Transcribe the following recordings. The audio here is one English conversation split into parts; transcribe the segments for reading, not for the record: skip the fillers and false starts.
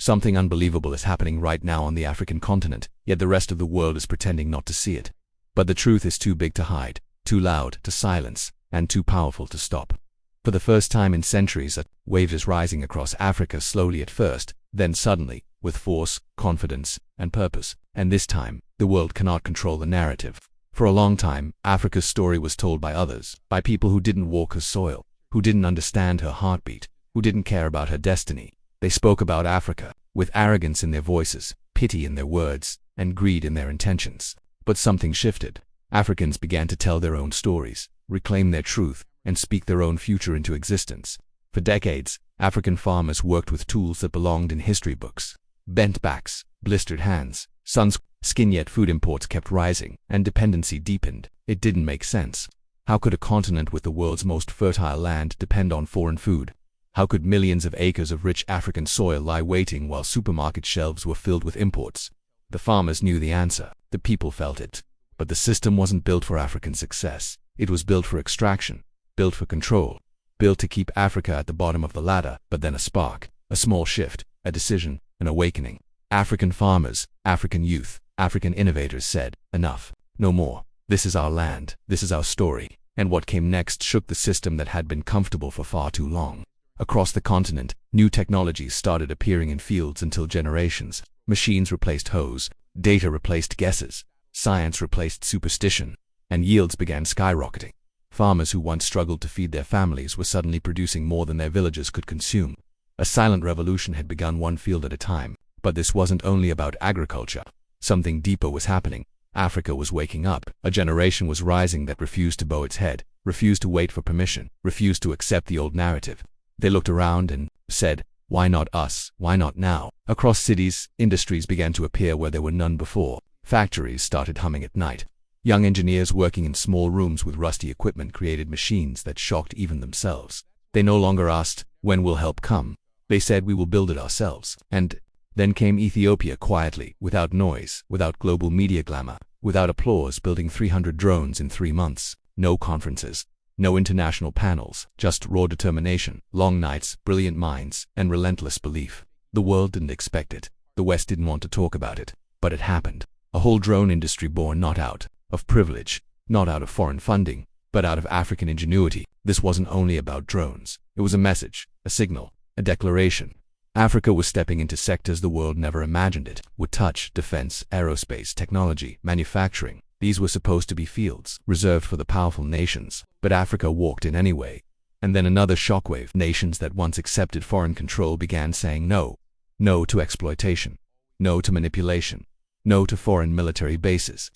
Something unbelievable is happening right now on the African continent, yet the rest of the world is pretending not to see it. But the truth is too big to hide, too loud to silence, and too powerful to stop. For the first time in centuries, a wave is rising across Africa, slowly at first, then suddenly, with force, confidence, and purpose. And this time, the world cannot control the narrative. For a long time, Africa's story was told by others, by people who didn't walk her soil, who didn't understand her heartbeat, who didn't care about her destiny. They spoke about Africa, with arrogance in their voices, pity in their words, and greed in their intentions. But something shifted. Africans began to tell their own stories, reclaim their truth, and speak their own future into existence. For decades, African farmers worked with tools that belonged in history books. Bent backs, blistered hands, sun-skin, yet food imports kept rising, and dependency deepened. It didn't make sense. How could a continent with the world's most fertile land depend on foreign food? How could millions of acres of rich African soil lie waiting while supermarket shelves were filled with imports? The farmers knew the answer. The people felt it. But the system wasn't built for African success. It was built for extraction, built for control, built to keep Africa at the bottom of the ladder. But then a spark, a small shift, a decision, an awakening. African farmers, African youth, African innovators said, enough, no more. This is our land, this is our story. And what came next shook the system that had been comfortable for far too long. Across the continent, new technologies started appearing in fields until generations. Machines replaced hoes, data replaced guesses, science replaced superstition, and yields began skyrocketing. Farmers who once struggled to feed their families were suddenly producing more than their villages could consume. A silent revolution had begun, one field at a time. But this wasn't only about agriculture. Something deeper was happening. Africa was waking up. A generation was rising that refused to bow its head, refused to wait for permission, refused to accept the old narrative. They looked around and said, why not us? Why not now? Across cities, industries began to appear where there were none before. Factories started humming at night. Young engineers working in small rooms with rusty equipment created machines that shocked even themselves. They no longer asked, when will help come? They said, we will build it ourselves. And then came Ethiopia, quietly, without noise, without global media glamour, without applause, building 300 drones in 3 months. No conferences, no international panels, just raw determination, long nights, brilliant minds, and relentless belief. The world didn't expect it. The West didn't want to talk about it. But it happened. A whole drone industry born not out of privilege, not out of foreign funding, but out of African ingenuity. This wasn't only about drones. It was a message, a signal, a declaration. Africa was stepping into sectors the world never imagined it would touch: defense, aerospace, technology, manufacturing. These were supposed to be fields reserved for the powerful nations, but Africa walked in anyway. And then another shockwave. Nations that once accepted foreign control began saying no. No to exploitation. No to manipulation. No to foreign military bases.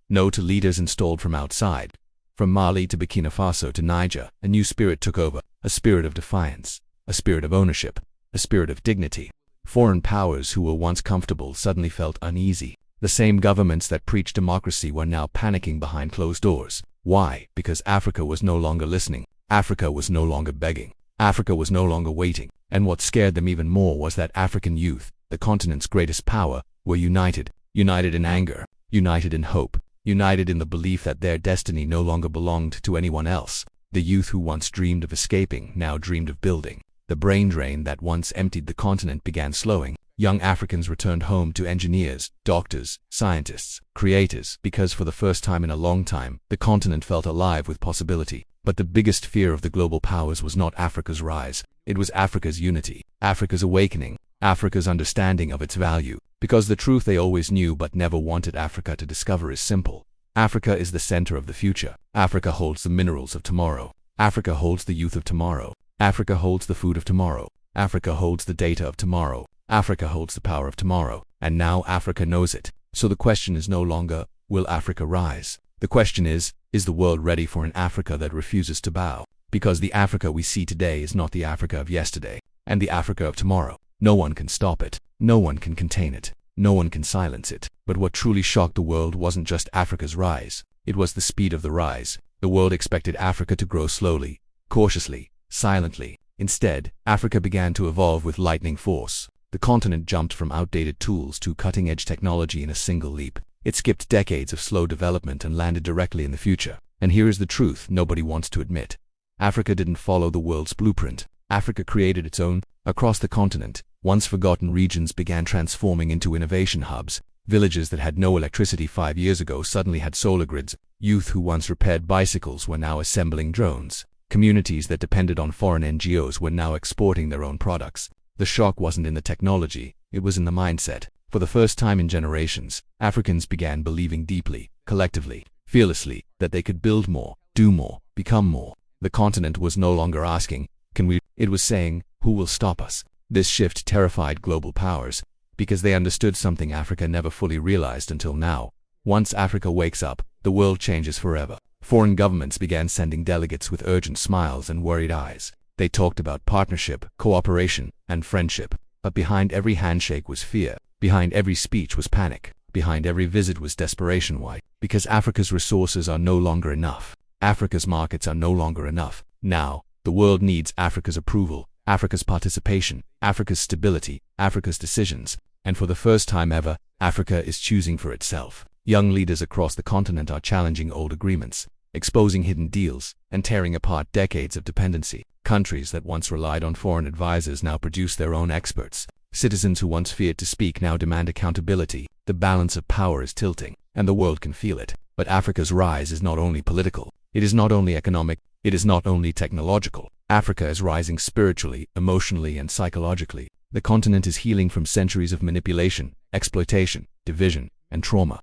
No to leaders installed from outside. From Mali to Burkina Faso to Niger, a new spirit took over, a spirit of defiance, a spirit of ownership, a spirit of dignity. Foreign powers who were once comfortable suddenly felt uneasy. The same governments that preached democracy were now panicking behind closed doors. Why? Because Africa was no longer listening. Africa was no longer begging. Africa was no longer waiting. And what scared them even more was that African youth, the continent's greatest power, were united. United in anger, united in hope, united in the belief that their destiny no longer belonged to anyone else. The youth who once dreamed of escaping now dreamed of building. The brain drain that once emptied the continent began slowing. Young Africans returned home to engineers, doctors, scientists, creators, because for the first time in a long time, the continent felt alive with possibility. But the biggest fear of the global powers was not Africa's rise. It was Africa's unity, Africa's awakening, Africa's understanding of its value. Because the truth they always knew but never wanted Africa to discover is simple. Africa is the center of the future. Africa holds the minerals of tomorrow. Africa holds the youth of tomorrow. Africa holds the food of tomorrow. Africa holds the data of tomorrow. Africa holds the power of tomorrow. And now Africa knows it. So the question is no longer, will Africa rise? The question is the world ready for an Africa that refuses to bow? Because the Africa we see today is not the Africa of yesterday, and the Africa of tomorrow. No one can stop it. No one can contain it. No one can silence it. But what truly shocked the world wasn't just Africa's rise. It was the speed of the rise. The world expected Africa to grow slowly, cautiously, silently. Instead, Africa began to evolve with lightning force. The continent jumped from outdated tools to cutting-edge technology in a single leap. It skipped decades of slow development and landed directly in the future. And here is the truth nobody wants to admit. Africa didn't follow the world's blueprint. Africa created its own. Across the continent, Once forgotten regions began transforming into innovation hubs. Villages that had no electricity 5 years ago suddenly had solar grids. Youth who once repaired bicycles were now assembling drones. Communities that depended on foreign NGOs were now exporting their own products. The shock wasn't in the technology, it was in the mindset. For the first time in generations, Africans began believing deeply, collectively, fearlessly, that they could build more, do more, become more. The continent was no longer asking, "Can we?" It was saying, "Who will stop us?" This shift terrified global powers, because they understood something Africa never fully realized until now. Once Africa wakes up, the world changes forever. Foreign governments began sending delegates with urgent smiles and worried eyes. They talked about partnership, cooperation, and friendship. But behind every handshake was fear. Behind every speech was panic. Behind every visit was desperation. Why? Because Africa's resources are no longer enough. Africa's markets are no longer enough. Now, the world needs Africa's approval, Africa's participation, Africa's stability, Africa's decisions. And for the first time ever, Africa is choosing for itself. Young leaders across the continent are challenging old agreements, exposing hidden deals, and tearing apart decades of dependency. Countries that once relied on foreign advisors now produce their own experts. Citizens who once feared to speak now demand accountability. The balance of power is tilting, and the world can feel it. But Africa's rise is not only political, it is not only economic, it is not only technological. Africa is rising spiritually, emotionally, and psychologically. The continent is healing from centuries of manipulation, exploitation, division, and trauma.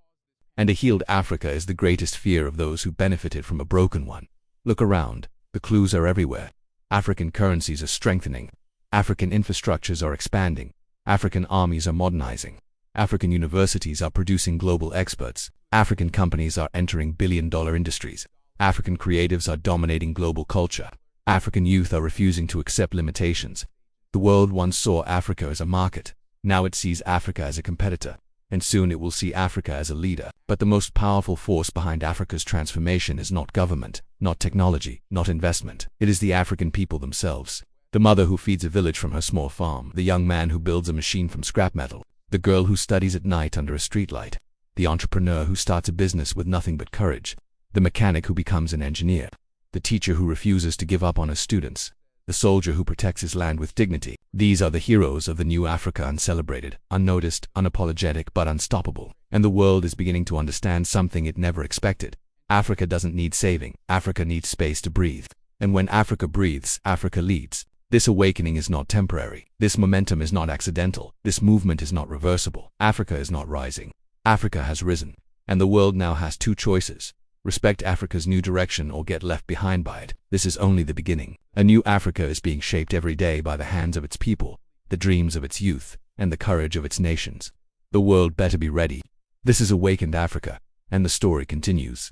And a healed Africa is the greatest fear of those who benefited from a broken one. Look around, the clues are everywhere. African currencies are strengthening. African infrastructures are expanding. African armies are modernizing. African universities are producing global experts. African companies are entering billion-dollar industries. African creatives are dominating global culture. African youth are refusing to accept limitations. The world once saw Africa as a market. Now it sees Africa as a competitor. And soon it will see Africa as a leader. But the most powerful force behind Africa's transformation is not government, not technology, not investment. It is the African people themselves. The mother who feeds a village from her small farm, the young man who builds a machine from scrap metal, the girl who studies at night under a streetlight, the entrepreneur who starts a business with nothing but courage, the mechanic who becomes an engineer, the teacher who refuses to give up on his students, the soldier who protects his land with dignity. These are the heroes of the new Africa, uncelebrated, unnoticed, unapologetic, but unstoppable. And the world is beginning to understand something it never expected. Africa doesn't need saving. Africa needs space to breathe. And when Africa breathes, Africa leads. This awakening is not temporary. This momentum is not accidental. This movement is not reversible. Africa is not rising. Africa has risen. And the world now has two choices. Respect Africa's new direction or get left behind by it. This is only the beginning. A new Africa is being shaped every day by the hands of its people, the dreams of its youth, and the courage of its nations. The world better be ready. This is Awakened Africa, and the story continues.